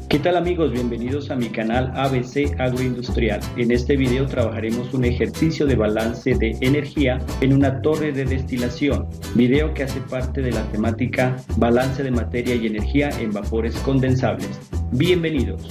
¿Qué tal amigos? Bienvenidos a mi canal ABC Agroindustrial. En este video trabajaremos un ejercicio de balance de energía en una torre de destilación, video que hace parte de la temática balance de materia y energía en vapores condensables. Bienvenidos.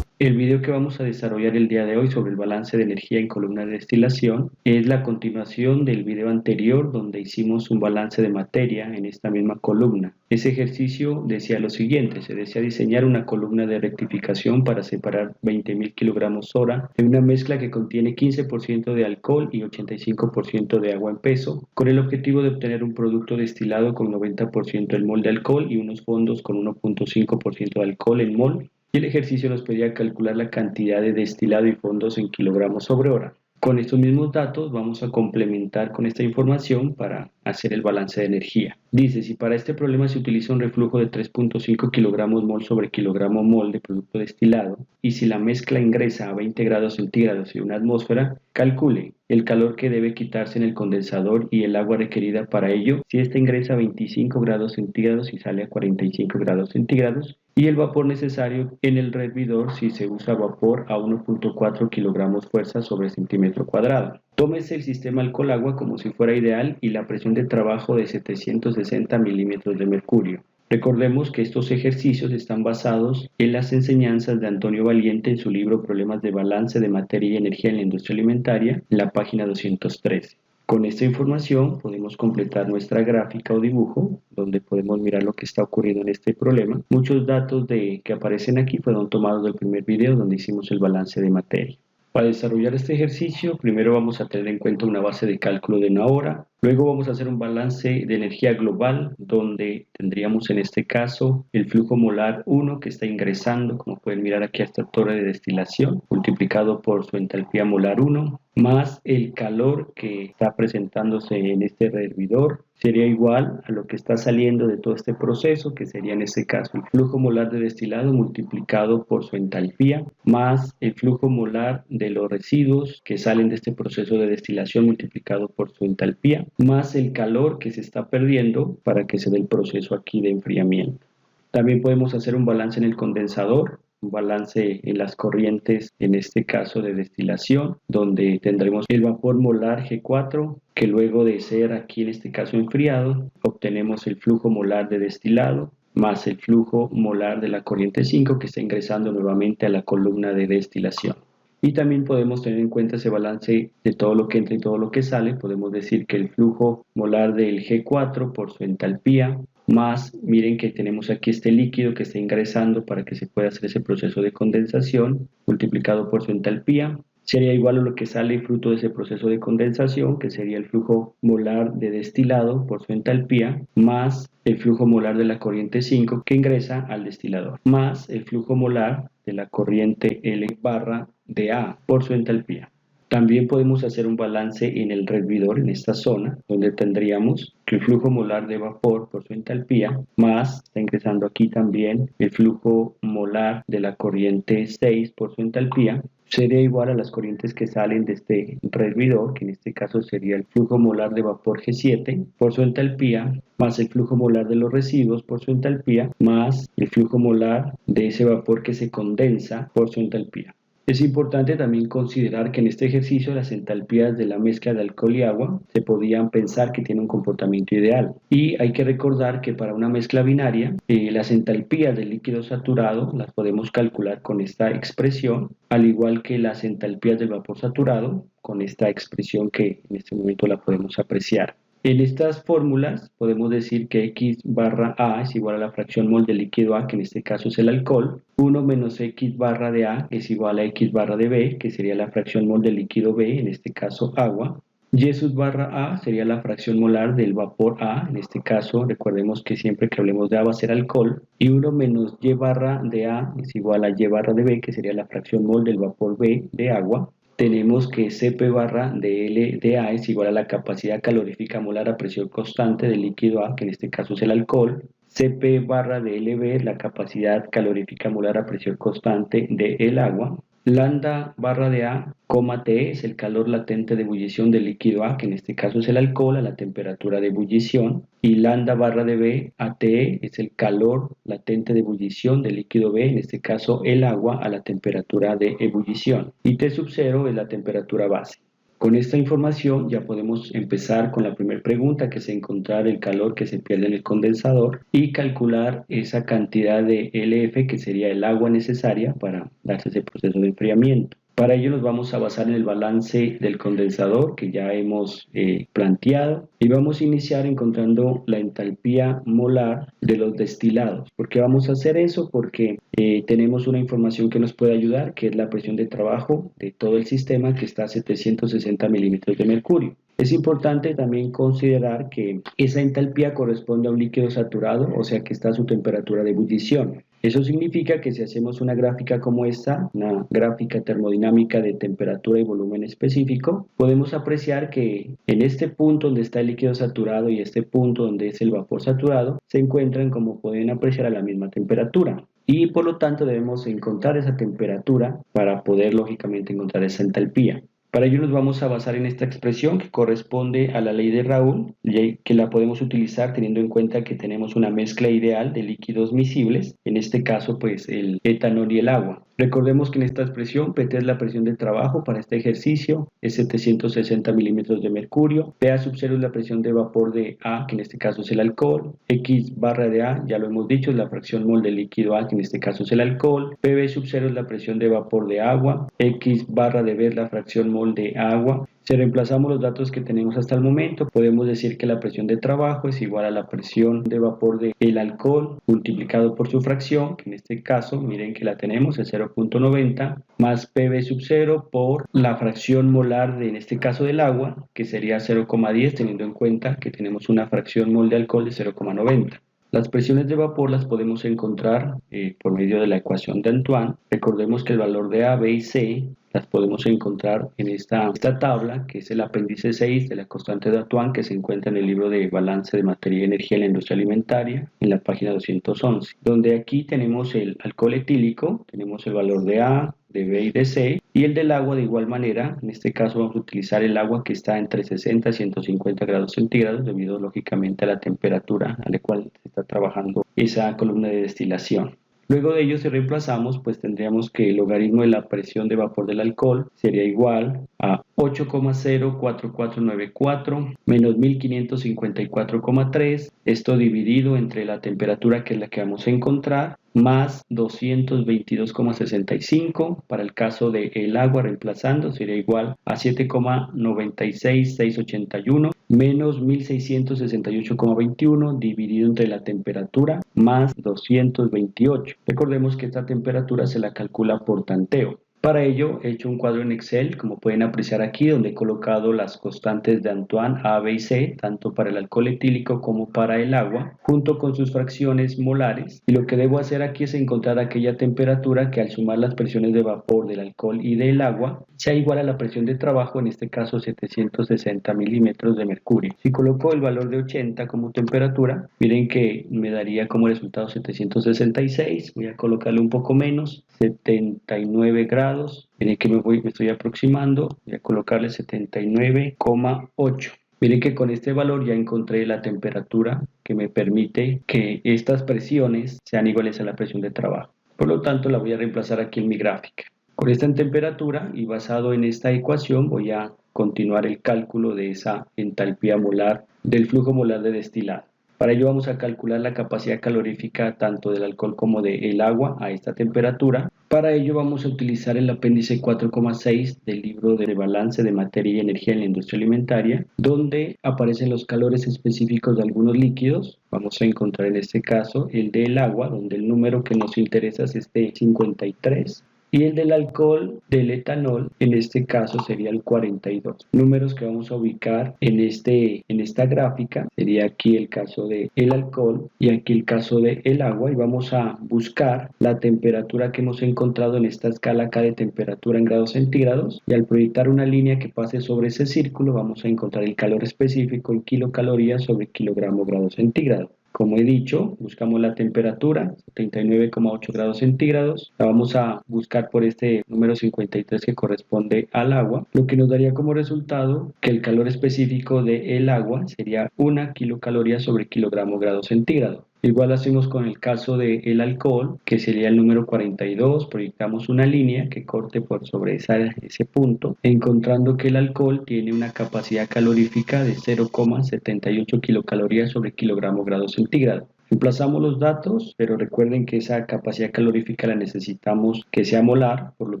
El video que vamos a desarrollar el día de hoy sobre el balance de energía en columna de destilación es la continuación del video anterior donde hicimos un balance de materia en esta misma columna. Ese ejercicio decía lo siguiente: se desea diseñar una columna de rectificación para separar 20.000 kilogramos hora en una mezcla que contiene 15% de alcohol y 85% de agua en peso, con el objetivo de obtener un producto destilado con 90% en mol de alcohol y unos fondos con 1.5% de alcohol en mol. Y el ejercicio nos pedía calcular la cantidad de destilado y fondos en kilogramos sobre hora. Con estos mismos datos vamos a complementar con esta información para hacer el balance de energía. Dice, si para este problema se utiliza un reflujo de 3.5 kilogramos mol sobre kilogramo mol de producto destilado y si la mezcla ingresa a 20 grados centígrados y una atmósfera, calcule el calor que debe quitarse en el condensador y el agua requerida para ello si ésta ingresa a 25 grados centígrados y sale a 45 grados centígrados, y el vapor necesario en el hervidor si se usa vapor a 1.4 kilogramos fuerza sobre centímetro cuadrado. Tómese el sistema alcohol-agua como si fuera ideal y la presión de trabajo de 760 milímetros de mercurio. Recordemos que estos ejercicios están basados en las enseñanzas de Antonio Valiente en su libro Problemas de balance de materia y energía en la industria alimentaria, en la página 213. Con esta información podemos completar nuestra gráfica o dibujo, donde podemos mirar lo que está ocurriendo en este problema. Muchos datos que aparecen aquí fueron tomados del primer video donde hicimos el balance de materia. Para desarrollar este ejercicio, primero vamos a tener en cuenta una base de cálculo de una hora. Luego vamos a hacer un balance de energía global, donde tendríamos en este caso el flujo molar 1 que está ingresando, como pueden mirar aquí a esta torre de destilación, multiplicado por su entalpía molar 1, más el calor que está presentándose en este hervidor, sería igual a lo que está saliendo de todo este proceso, que sería en este caso el flujo molar de destilado multiplicado por su entalpía, más el flujo molar de los residuos que salen de este proceso de destilación multiplicado por su entalpía, más el calor que se está perdiendo para que se dé el proceso aquí de enfriamiento. También podemos hacer un balance en el condensador, un balance en las corrientes, en este caso de destilación, donde tendremos el vapor molar G4, que luego de ser aquí en este caso enfriado, obtenemos el flujo molar de destilado, más el flujo molar de la corriente 5 que está ingresando nuevamente a la columna de destilación. Y también podemos tener en cuenta ese balance de todo lo que entra y todo lo que sale. Podemos decir que el flujo molar del G4 por su entalpía, más, miren que tenemos aquí este líquido que está ingresando para que se pueda hacer ese proceso de condensación, multiplicado por su entalpía, sería igual a lo que sale fruto de ese proceso de condensación, que sería el flujo molar de destilado por su entalpía, más el flujo molar de la corriente 5 que ingresa al destilador, más el flujo molar de la corriente L barra de A por su entalpía. También podemos hacer un balance en el hervidor, en esta zona, donde tendríamos que el flujo molar de vapor por su entalpía, más, está ingresando aquí también, el flujo molar de la corriente 6 por su entalpía, sería igual a las corrientes que salen de este hervidor, que en este caso sería el flujo molar de vapor G7 por su entalpía, más el flujo molar de los residuos por su entalpía, más el flujo molar de ese vapor que se condensa por su entalpía. Es importante también considerar que en este ejercicio las entalpías de la mezcla de alcohol y agua se podían pensar que tiene un comportamiento ideal, y hay que recordar que para una mezcla binaria las entalpías del líquido saturado las podemos calcular con esta expresión, al igual que las entalpías del vapor saturado con esta expresión que en este momento la podemos apreciar. En estas fórmulas podemos decir que X barra A es igual a la fracción mol del líquido A, que en este caso es el alcohol, 1 menos X barra de A es igual a X barra de B, que sería la fracción mol del líquido B, en este caso agua. Y sub barra A sería la fracción molar del vapor A, en este caso recordemos que siempre que hablemos de A va a ser alcohol, y 1 menos Y barra de A es igual a Y barra de B, que sería la fracción mol del vapor B de agua. Tenemos que Cp barra de L de A es igual a la capacidad calorífica molar a presión constante del líquido A, que en este caso es el alcohol. Cp barra de LB es la capacidad calorífica molar a presión constante del agua. lambda barra de A, coma T es el calor latente de ebullición del líquido A, que en este caso es el alcohol, a la temperatura de ebullición, y lambda barra de B, ATE es el calor latente de ebullición del líquido B, en este caso el agua, a la temperatura de ebullición, y T sub 0 es la temperatura base. Con esta información ya podemos empezar con la primera pregunta, que es encontrar el calor que se pierde en el condensador y calcular esa cantidad de LF, que sería el agua necesaria para darse ese proceso de enfriamiento. Para ello nos vamos a basar en el balance del condensador que ya hemos planteado, y vamos a iniciar encontrando la entalpía molar de los destilados. ¿Por qué vamos a hacer eso? Porque tenemos una información que nos puede ayudar, que es la presión de trabajo de todo el sistema, que está a 760 milímetros de mercurio. Es importante también considerar que esa entalpía corresponde a un líquido saturado, o sea que está a su temperatura de ebullición. Eso significa que si hacemos una gráfica como esta, una gráfica termodinámica de temperatura y volumen específico, podemos apreciar que en este punto donde está el líquido saturado y este punto donde es el vapor saturado, se encuentran, como pueden apreciar, a la misma temperatura. Y por lo tanto debemos encontrar esa temperatura para poder lógicamente encontrar esa entalpía. Para ello nos vamos a basar en esta expresión que corresponde a la ley de Raoult, que la podemos utilizar teniendo en cuenta que tenemos una mezcla ideal de líquidos miscibles, en este caso pues el etanol y el agua. Recordemos que en esta expresión PT es la presión de trabajo para este ejercicio, es 760 milímetros de mercurio, PA sub 0 es la presión de vapor de A, que en este caso es el alcohol, X barra de A, ya lo hemos dicho, es la fracción mol del líquido A, que en este caso es el alcohol, PB sub 0 es la presión de vapor de agua, X barra de B es la fracción mol de agua. Si reemplazamos los datos que tenemos hasta el momento, podemos decir que la presión de trabajo es igual a la presión de vapor del alcohol multiplicado por su fracción, que en este caso, miren que la tenemos, es 0.90, más PB sub 0 por la fracción molar en este caso del agua, que sería 0,10, teniendo en cuenta que tenemos una fracción mol de alcohol de 0,90. Las presiones de vapor las podemos encontrar por medio de la ecuación de Antoine. Recordemos que el valor de A, B y C las podemos encontrar en esta tabla, que es el apéndice 6 de la constante de Antoine, que se encuentra en el libro de balance de materia y energía en la industria alimentaria, en la página 211, donde aquí tenemos el alcohol etílico, tenemos el valor de A, de B y de C, y el del agua de igual manera. En este caso vamos a utilizar el agua que está entre 60 y 150 grados centígrados, debido lógicamente a la temperatura a la cual se está trabajando esa columna de destilación. Luego de ello, si reemplazamos, pues tendríamos que el logaritmo de la presión de vapor del alcohol sería igual a 8,04494 menos 1554,3, esto dividido entre la temperatura, que es la que vamos a encontrar, más 222,65. Para el caso del agua, reemplazando, sería igual a 7,96681 menos 1668,21 dividido entre la temperatura más 228. Recordemos que esta temperatura se la calcula por tanteo. Para ello he hecho un cuadro en Excel, como pueden apreciar aquí, donde he colocado las constantes de Antoine A, B y C, tanto para el alcohol etílico como para el agua, junto con sus fracciones molares. Y lo que debo hacer aquí es encontrar aquella temperatura que, al sumar las presiones de vapor del alcohol y del agua, sea igual a la presión de trabajo, en este caso 760 milímetros de mercurio. Si coloco el valor de 80 como temperatura, miren que me daría como resultado 766. Voy a colocarle un poco menos, 79 grados. Miren que me estoy aproximando, voy a colocarle 79,8. Miren que con este valor ya encontré la temperatura que me permite que estas presiones sean iguales a la presión de trabajo. Por lo tanto, la voy a reemplazar aquí en mi gráfica. Con esta temperatura y basado en esta ecuación, voy a continuar el cálculo de esa entalpía molar del flujo molar de destilado. Para ello vamos a calcular la capacidad calorífica tanto del alcohol como del agua a esta temperatura. Para ello vamos a utilizar el apéndice 4,6 del libro de balance de materia y energía en la industria alimentaria, donde aparecen los calores específicos de algunos líquidos. Vamos a encontrar en este caso el del agua, donde el número que nos interesa es este 53. Y el del alcohol, del etanol, en este caso sería el 42. Números que vamos a ubicar en esta gráfica. Sería aquí el caso del alcohol y aquí el caso del agua. Y vamos a buscar la temperatura que hemos encontrado en esta escala acá de temperatura en grados centígrados. Y al proyectar una línea que pase sobre ese círculo, vamos a encontrar el calor específico en kilocalorías sobre kilogramo grado centígrado. Como he dicho, buscamos la temperatura, 79,8 grados centígrados. La vamos a buscar por este número 53 que corresponde al agua, lo que nos daría como resultado que el calor específico del agua sería 1 kilocaloría sobre kilogramo grado centígrado. Igual hacemos con el caso del alcohol, que sería el número 42, proyectamos una línea que corte por sobre ese punto, encontrando que el alcohol tiene una capacidad calorífica de 0,78 kilocalorías sobre kilogramo grado centígrado. Reemplazamos los datos, pero recuerden que esa capacidad calorífica la necesitamos que sea molar, por lo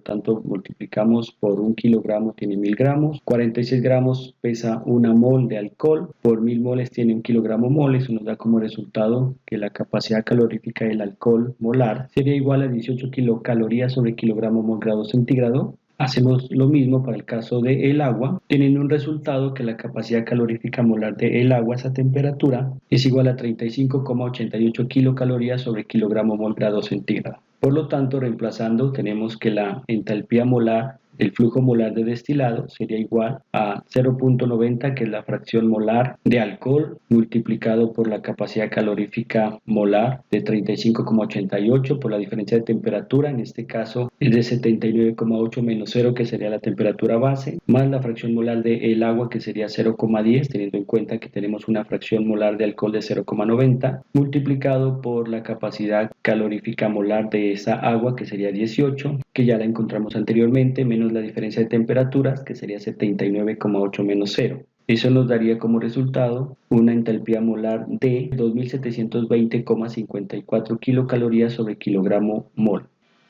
tanto multiplicamos por 1 kilogramo tiene 1000 gramos, 46 gramos pesa 1 mol de alcohol, por 1000 moles tiene 1 kilogramo mol, eso nos da como resultado que la capacidad calorífica del alcohol molar sería igual a 18 kilocalorías sobre kilogramo mol grado centígrado. Hacemos lo mismo para el caso del agua, teniendo un resultado que la capacidad calorífica molar del agua a esa temperatura es igual a 35,88 kilocalorías sobre kilogramo mol grado centígrado. Por lo tanto, reemplazando, tenemos que la entalpía molar del flujo molar de destilado sería igual a 0,90, que es la fracción molar de alcohol, multiplicado por la capacidad calorífica molar de 35,88 por la diferencia de temperatura, en este caso es de 79,8 menos 0, que sería la temperatura base, más la fracción molar del agua, que sería 0,10, teniendo en cuenta que tenemos una fracción molar de alcohol de 0,90, multiplicado por la capacidad calorífica molar de esa agua, que sería 18, que ya la encontramos anteriormente, menos la diferencia de temperaturas, que sería 79,8 menos 0. Eso nos daría como resultado una entalpía molar de 2720,54 kilocalorías sobre kilogramo mol.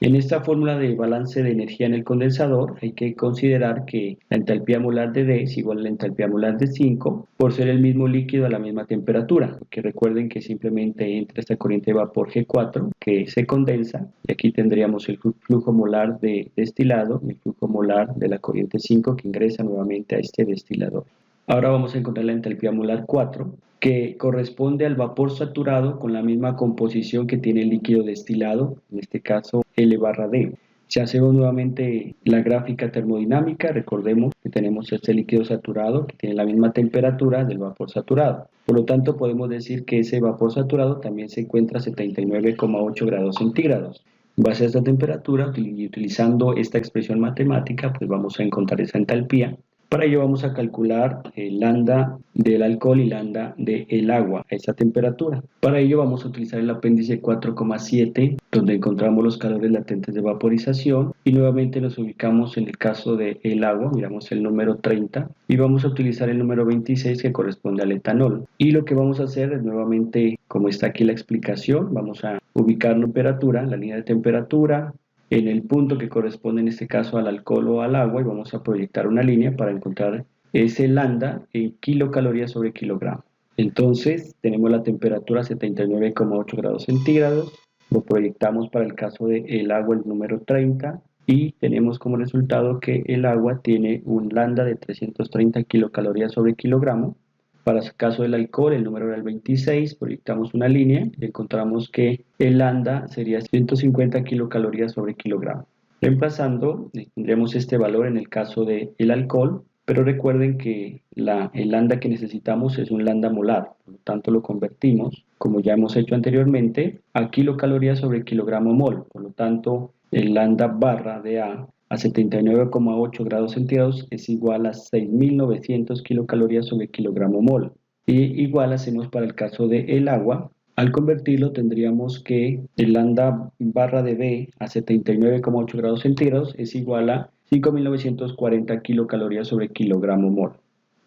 En esta fórmula de balance de energía en el condensador hay que considerar que la entalpía molar de D es igual a la entalpía molar de 5 por ser el mismo líquido a la misma temperatura, que recuerden que simplemente entra esta corriente de vapor G4 que se condensa, y aquí tendríamos el flujo molar de destilado y el flujo molar de la corriente 5 que ingresa nuevamente a este destilador. Ahora vamos a encontrar la entalpía molar 4, que corresponde al vapor saturado con la misma composición que tiene el líquido destilado, en este caso L barra D. Si hacemos nuevamente la gráfica termodinámica, recordemos que tenemos este líquido saturado que tiene la misma temperatura del vapor saturado. Por lo tanto, podemos decir que ese vapor saturado también se encuentra a 79,8 grados centígrados. En base a esta temperatura y utilizando esta expresión matemática, pues vamos a encontrar esa entalpía. Para ello vamos a calcular el lambda del alcohol y lambda del agua a esa temperatura. Para ello vamos a utilizar el apéndice 4,7, donde encontramos los calores latentes de vaporización, y nuevamente nos ubicamos en el caso del agua, miramos el número 30 y vamos a utilizar el número 26 que corresponde al etanol. Y lo que vamos a hacer es nuevamente, como está aquí la explicación, vamos a ubicar la temperatura, la línea de temperatura, en el punto que corresponde en este caso al alcohol o al agua, y vamos a proyectar una línea para encontrar ese lambda en kilocalorías sobre kilogramo. Entonces tenemos la temperatura 79,8 grados centígrados, lo proyectamos para el caso del agua el número 30 y tenemos como resultado que el agua tiene un lambda de 330 kilocalorías sobre kilogramo. Para el caso del alcohol, el número era el 26, proyectamos una línea y encontramos que el lambda sería 150 kilocalorías sobre kilogramo. Reemplazando, tendremos este valor en el caso del alcohol, pero recuerden que el lambda que necesitamos es un lambda molar, por lo tanto lo convertimos, como ya hemos hecho anteriormente, a kilocalorías sobre kilogramo mol. Por lo tanto, el lambda barra de A a 79,8 grados centígrados es igual a 6.900 kilocalorías sobre kilogramo mol. Y igual hacemos para el caso del agua. Al convertirlo tendríamos que el lambda barra de B a 79,8 grados centígrados es igual a 5.940 kilocalorías sobre kilogramo mol.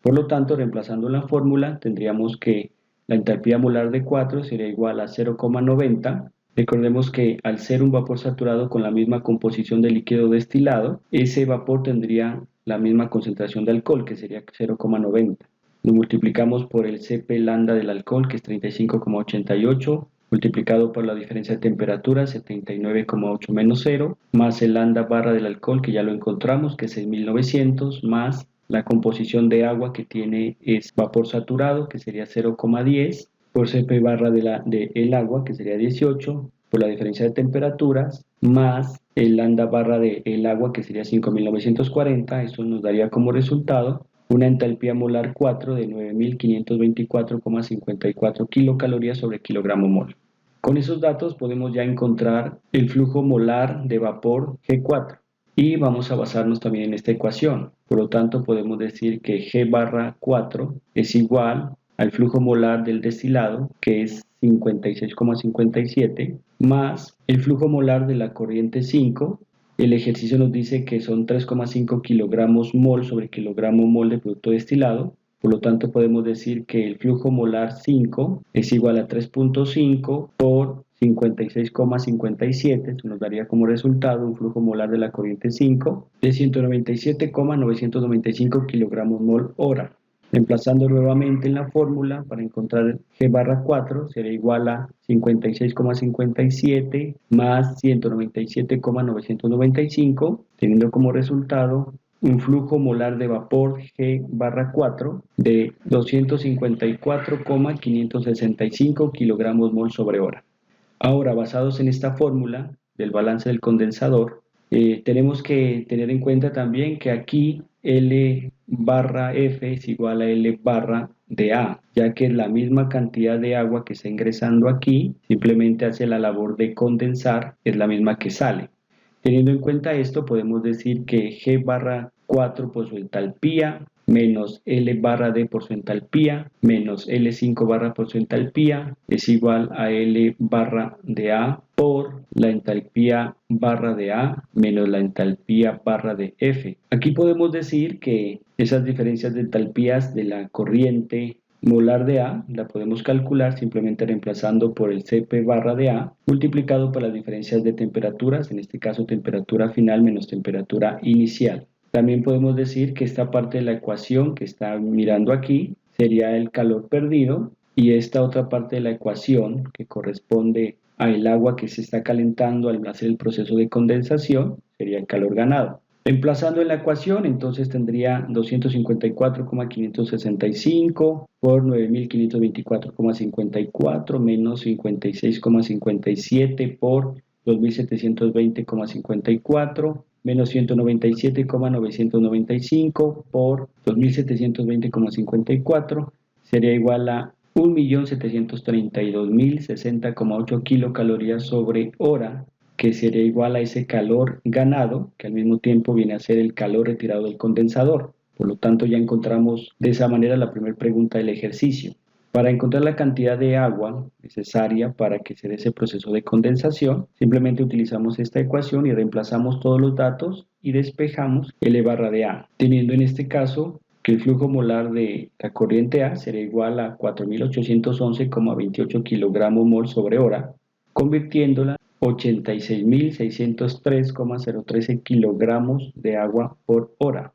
Por lo tanto, reemplazando la fórmula, tendríamos que la entalpía molar de 4 sería igual a 0,90. Recordemos que al ser un vapor saturado con la misma composición de líquido destilado, ese vapor tendría la misma concentración de alcohol, que sería 0,90. Lo multiplicamos por el Cp lambda del alcohol, que es 35,88, multiplicado por la diferencia de temperatura, 79,8 menos 0, más el lambda barra del alcohol, que ya lo encontramos, que es 6.900, más la composición de agua que tiene es vapor saturado, que sería 0,10, por Cp barra del agua, que sería 18, por la diferencia de temperaturas, más el lambda barra del agua, que sería 5.940, eso nos daría como resultado una entalpía molar 4 de 9.524,54 kilocalorías sobre kilogramo mol. Con esos datos podemos ya encontrar el flujo molar de vapor G4 y vamos a basarnos también en esta ecuación. Por lo tanto, podemos decir que G barra 4 es igual al flujo molar del destilado, que es 56,57, más el flujo molar de la corriente 5. El ejercicio nos dice que son 3,5 kilogramos mol sobre kilogramo mol de producto destilado. Por lo tanto, podemos decir que el flujo molar 5 es igual a 3.5 por 56,57. Eso nos daría como resultado un flujo molar de la corriente 5 de 197,995 kilogramos mol hora. Reemplazando nuevamente en la fórmula para encontrar G barra 4 será igual a 56,57 más 197,995, teniendo como resultado un flujo molar de vapor G barra 4 de 254,565 kilogramos mol sobre hora. Ahora, basados en esta fórmula del balance del condensador, tenemos que tener en cuenta también que aquí L barra F es igual a L barra de A, ya que la misma cantidad de agua que está ingresando aquí simplemente hace la labor de condensar, es la misma que sale. Teniendo en cuenta esto, podemos decir que G barra 4 por su entalpía menos L barra D por su entalpía menos L5 barra por su entalpía es igual a L barra de A por la entalpía barra de A menos la entalpía barra de F. Aquí podemos decir que esas diferencias de entalpías de la corriente molar de A la podemos calcular simplemente reemplazando por el Cp barra de A multiplicado por las diferencias de temperaturas, en este caso temperatura final menos temperatura inicial. También podemos decir que esta parte de la ecuación que está mirando aquí sería el calor perdido y esta otra parte de la ecuación que corresponde al agua que se está calentando al hacer el proceso de condensación sería el calor ganado. Reemplazando en la ecuación, entonces tendría 254,565 por 9.524,54 menos 56,57 por 2.720,54 menos 197,995 por 2.720,54 sería igual a 1.732.060,8 kilocalorías sobre hora, que sería igual a ese calor ganado, que al mismo tiempo viene a ser el calor retirado del condensador. Por lo tanto, ya encontramos de esa manera la primera pregunta del ejercicio. Para encontrar la cantidad de agua necesaria para que se dé ese proceso de condensación, simplemente utilizamos esta ecuación y reemplazamos todos los datos y despejamos L barra de A, teniendo en este caso que el flujo molar de la corriente A será igual a 4.811,28 kilogramos mol sobre hora, convirtiéndola 86.603,013 kilogramos de agua por hora.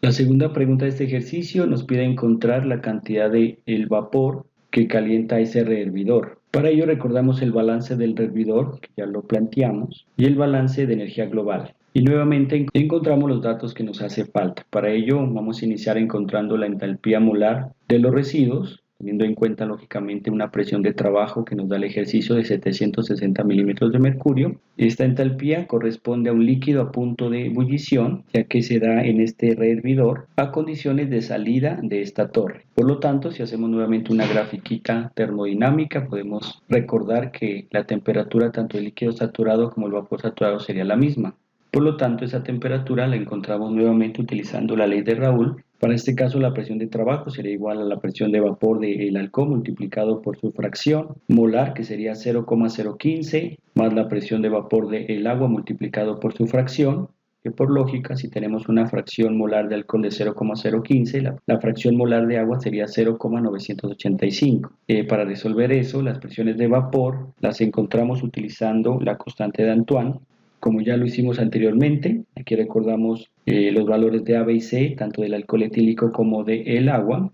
La segunda pregunta de este ejercicio nos pide encontrar la cantidad de el vapor que calienta ese rehervidor. Para ello recordamos el balance del rehervidor, que ya lo planteamos, y el balance de energía global. Y nuevamente encontramos los datos que nos hace falta. Para ello vamos a iniciar encontrando la entalpía molar de los residuos, teniendo en cuenta lógicamente una presión de trabajo que nos da el ejercicio de 760 milímetros de mercurio. Esta entalpía corresponde a un líquido a punto de ebullición, ya que se da en este rehervidor a condiciones de salida de esta torre. Por lo tanto, si hacemos nuevamente una grafiquita termodinámica, podemos recordar que la temperatura tanto del líquido saturado como el vapor saturado sería la misma. Por lo tanto, esa temperatura la encontramos nuevamente utilizando la ley de Raoult. Para este caso, la presión de trabajo sería igual a la presión de vapor del alcohol multiplicado por su fracción molar, que sería 0,015, más la presión de vapor del agua multiplicado por su fracción, que por lógica, si tenemos una fracción molar de alcohol de 0,015, la fracción molar de agua sería 0,985. Para resolver eso, las presiones de vapor las encontramos utilizando la constante de Antoine, como ya lo hicimos anteriormente. Aquí recordamos los valores de A, B y C, tanto del alcohol etílico como del agua,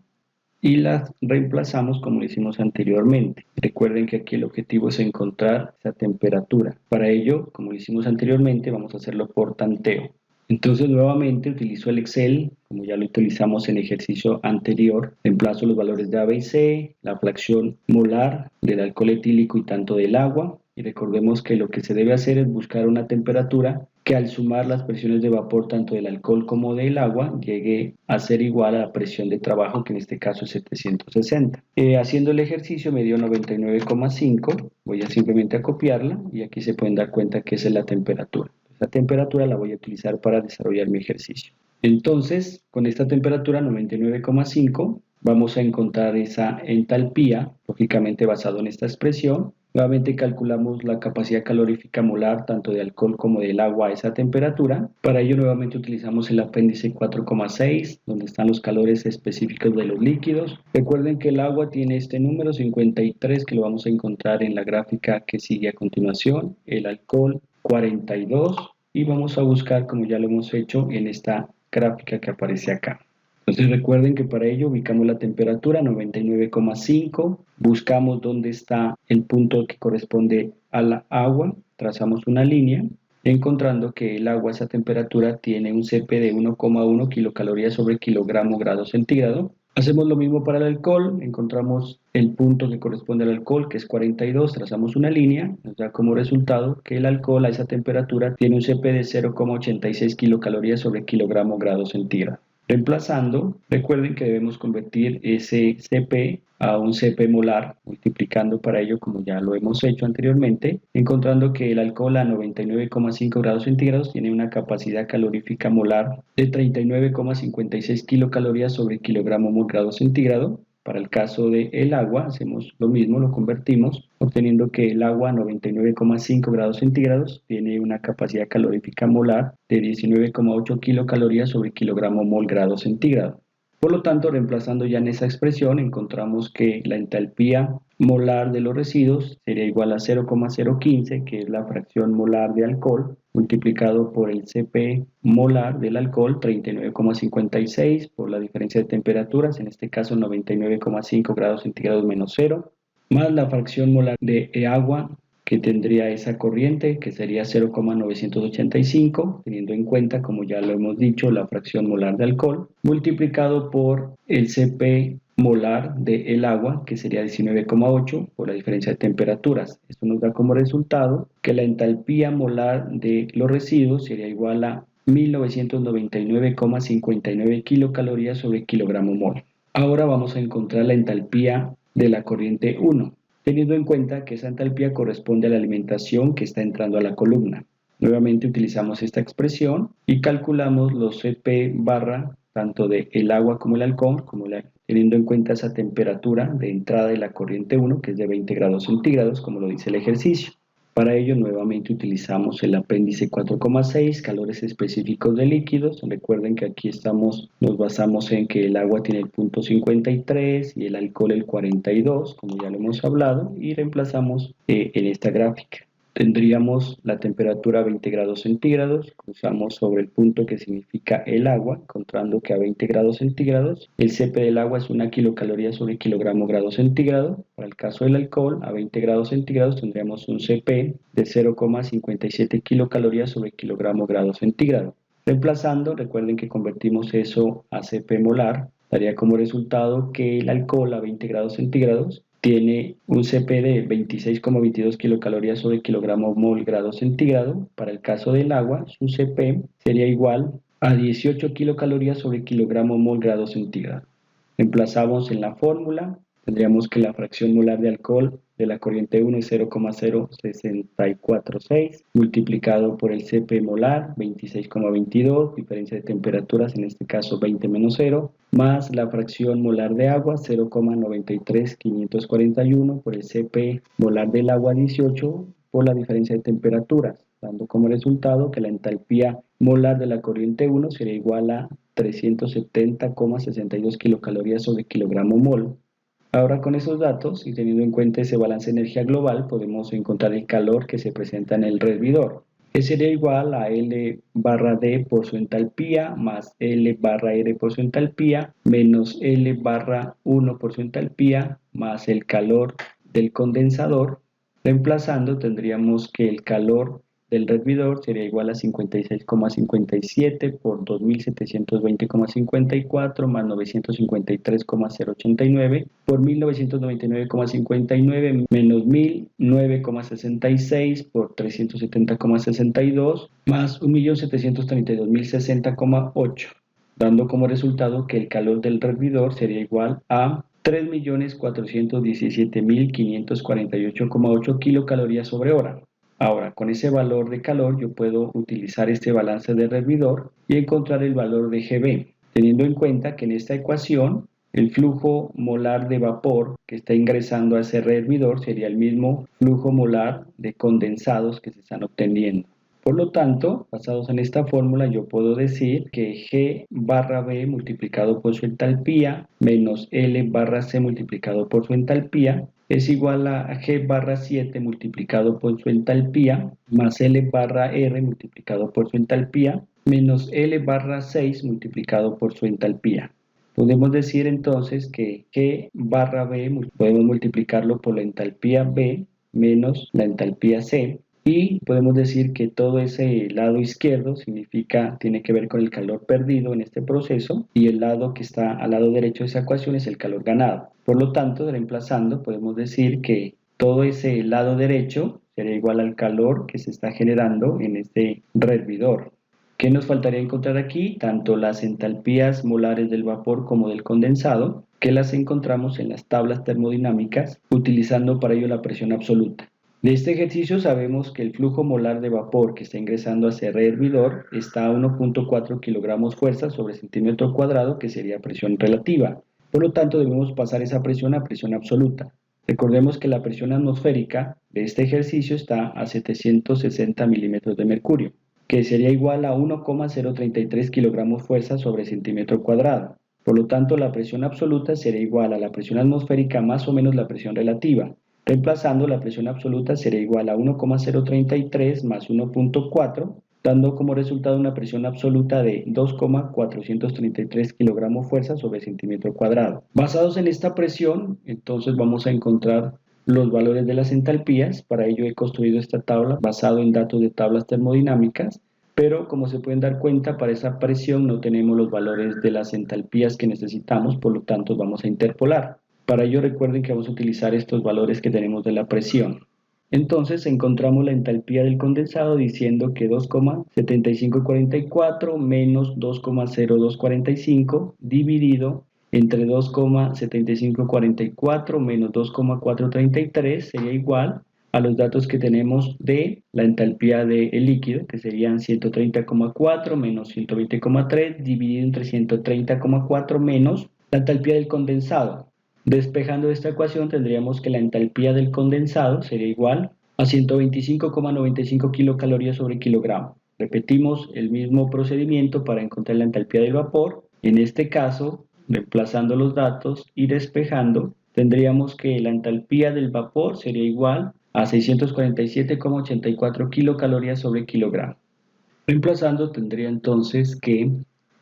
y las reemplazamos como lo hicimos anteriormente. Recuerden que aquí el objetivo es encontrar esa temperatura. Para ello, como lo hicimos anteriormente, vamos a hacerlo por tanteo. Entonces nuevamente utilizo el Excel, como ya lo utilizamos en el ejercicio anterior. Reemplazo los valores de A, B y C, la fracción molar del alcohol etílico y tanto del agua. Y recordemos que lo que se debe hacer es buscar una temperatura que al sumar las presiones de vapor tanto del alcohol como del agua llegue a ser igual a la presión de trabajo, que en este caso es 760. Haciendo el ejercicio me dio 99,5, voy a simplemente a copiarla y aquí se pueden dar cuenta que esa es la temperatura. La temperatura la voy a utilizar para desarrollar mi ejercicio. Entonces, con esta temperatura 99,5 vamos a encontrar esa entalpía, lógicamente basado en esta expresión. Nuevamente calculamos la capacidad calorífica molar tanto de alcohol como del agua a esa temperatura. Para ello nuevamente utilizamos el apéndice 4,6, donde están los calores específicos de los líquidos. Recuerden que el agua tiene este número 53, que lo vamos a encontrar en la gráfica que sigue a continuación. El alcohol 42, y vamos a buscar, como ya lo hemos hecho en esta gráfica que aparece acá. Entonces recuerden que para ello ubicamos la temperatura 99,5, buscamos dónde está el punto que corresponde a la agua, trazamos una línea, encontrando que el agua a esa temperatura tiene un CP de 1,1 kilocalorías sobre kilogramo grado centígrado. Hacemos lo mismo para el alcohol, encontramos el punto que corresponde al alcohol, que es 42, trazamos una línea, nos da como resultado que el alcohol a esa temperatura tiene un CP de 0,86 kilocalorías sobre kilogramo grado centígrado. Reemplazando, recuerden que debemos convertir ese CP a un CP molar, multiplicando para ello como ya lo hemos hecho anteriormente, encontrando que el alcohol a 99,5 grados centígrados tiene una capacidad calorífica molar de 39,56 kilocalorías sobre kilogramo mol grado centígrado. Para el caso del agua hacemos lo mismo, lo convertimos, obteniendo que el agua a 99,5 grados centígrados tiene una capacidad calorífica molar de 19,8 kilocalorías sobre kilogramo mol grado centígrado. Por lo tanto, reemplazando ya en esa expresión, encontramos que la entalpía molar de los residuos sería igual a 0,015, que es la fracción molar de alcohol, multiplicado por el CP molar del alcohol, 39,56, por la diferencia de temperaturas, en este caso 99,5 grados centígrados menos 0, más la fracción molar de agua, que tendría esa corriente, que sería 0,985, teniendo en cuenta, como ya lo hemos dicho, la fracción molar de alcohol, multiplicado por el CP molar del agua, que sería 19,8 por la diferencia de temperaturas. Esto nos da como resultado que la entalpía molar de los residuos sería igual a 1999,59 kilocalorías sobre kilogramo mol. Ahora vamos a encontrar la entalpía de la corriente 1. Teniendo en cuenta que esa entalpía corresponde a la alimentación que está entrando a la columna. Nuevamente utilizamos esta expresión y calculamos los CP barra tanto del agua como el alcohol, teniendo en cuenta esa temperatura de entrada de la corriente 1, que es de 20 grados centígrados, como lo dice el ejercicio. Para ello nuevamente utilizamos el apéndice 4,6, calores específicos de líquidos. Recuerden que aquí nos basamos en que el agua tiene el punto 53 y el alcohol el 42, como ya lo hemos hablado, y reemplazamos en esta gráfica. Tendríamos la temperatura a 20 grados centígrados, cruzamos sobre el punto que significa el agua, encontrando que a 20 grados centígrados el CP del agua es 1 kilocaloría sobre kilogramo grado centígrado. Para el caso del alcohol, a 20 grados centígrados tendríamos un CP de 0,57 kilocalorías sobre kilogramo grado centígrado. Reemplazando, recuerden que convertimos eso a CP molar, daría como resultado que el alcohol a 20 grados centígrados tiene un CP de 26,22 kilocalorías sobre kilogramo mol grado centígrado. Para el caso del agua, su CP sería igual a 18 kilocalorías sobre kilogramo mol grado centígrado. Reemplazamos en la fórmula, tendríamos que la fracción molar de alcohol de la corriente 1 es 0,0646, multiplicado por el CP molar, 26,22, diferencia de temperaturas, en este caso 20 menos 0, más la fracción molar de agua, 0,93541, por el CP molar del agua, 18, por la diferencia de temperaturas, dando como resultado que la entalpía molar de la corriente 1 sería igual a 370,62 kilocalorías sobre kilogramo mol. Ahora con esos datos y teniendo en cuenta ese balance de energía global, podemos encontrar el calor que se presenta en el hervidor, que sería igual a L barra D por su entalpía más L barra R por su entalpía menos L barra 1 por su entalpía más el calor del condensador. Reemplazando, tendríamos que el calor del hervidor sería igual a 56,57 por 2720,54 más 953,089 por 1999,59 menos 1009,66 por 370,62 más 1.732.060,8, dando como resultado que el calor del hervidor sería igual a 3.417.548,8 kilocalorías sobre hora. Ahora, con ese valor de calor yo puedo utilizar este balance de hervidor y encontrar el valor de Gb, teniendo en cuenta que en esta ecuación el flujo molar de vapor que está ingresando a ese hervidor sería el mismo flujo molar de condensados que se están obteniendo. Por lo tanto, basados en esta fórmula, yo puedo decir que G barra B multiplicado por su entalpía menos L barra C multiplicado por su entalpía es igual a G barra 7 multiplicado por su entalpía más L barra R multiplicado por su entalpía menos L barra 6 multiplicado por su entalpía. Podemos decir entonces que G barra B podemos multiplicarlo por la entalpía B menos la entalpía C. Y podemos decir que todo ese lado izquierdo tiene que ver con el calor perdido en este proceso y el lado que está al lado derecho de esa ecuación es el calor ganado. Por lo tanto, reemplazando, podemos decir que todo ese lado derecho sería igual al calor que se está generando en este hervidor. ¿Qué nos faltaría encontrar aquí? Tanto las entalpías molares del vapor como del condensado, que las encontramos en las tablas termodinámicas, utilizando para ello la presión absoluta. De este ejercicio sabemos que el flujo molar de vapor que está ingresando hacia el hervidor está a 1.4 kilogramos fuerza sobre centímetro cuadrado, que sería presión relativa. Por lo tanto, debemos pasar esa presión a presión absoluta. Recordemos que la presión atmosférica de este ejercicio está a 760 milímetros de mercurio, que sería igual a 1,033 kilogramos fuerza sobre centímetro cuadrado. Por lo tanto, la presión absoluta sería igual a la presión atmosférica más o menos la presión relativa. Reemplazando, la presión absoluta sería igual a 1,033 más 1.4, dando como resultado una presión absoluta de 2,433 kilogramos fuerza sobre centímetro cuadrado. Basados en esta presión, entonces vamos a encontrar los valores de las entalpías. Para ello he construido esta tabla basado en datos de tablas termodinámicas, pero como se pueden dar cuenta, para esa presión no tenemos los valores de las entalpías que necesitamos, por lo tanto vamos a interpolar. Para ello recuerden que vamos a utilizar estos valores que tenemos de la presión. Entonces encontramos la entalpía del condensado diciendo que 2,7544 menos 2,0245 dividido entre 2,7544 menos 2,433 sería igual a los datos que tenemos de la entalpía del líquido, que serían 130,4 menos 120,3 dividido entre 130,4 menos la entalpía del condensado. Despejando esta ecuación tendríamos que la entalpía del condensado sería igual a 125,95 kilocalorías sobre kilogramo. Repetimos el mismo procedimiento para encontrar la entalpía del vapor. En este caso, reemplazando los datos y despejando, tendríamos que la entalpía del vapor sería igual a 647,84 kilocalorías sobre kilogramo. Reemplazando, tendría entonces que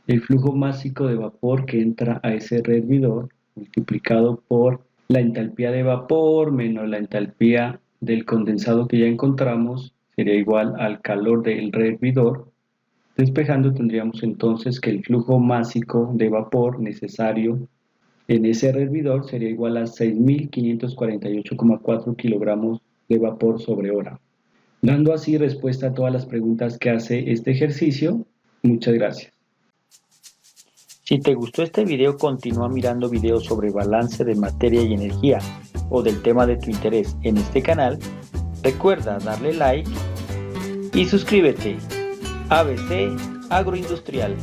el flujo másico de vapor que entra a ese hervidor multiplicado por la entalpía de vapor menos la entalpía del condensado que ya encontramos sería igual al calor del hervidor. Despejando tendríamos entonces que el flujo másico de vapor necesario en ese hervidor sería igual a 6.548,4 kilogramos de vapor sobre hora. Dando así respuesta a todas las preguntas que hace este ejercicio. Muchas gracias. Si te gustó este video, continúa mirando videos sobre balance de materia y energía o del tema de tu interés en este canal. Recuerda darle like y suscríbete. ABC Agroindustrial.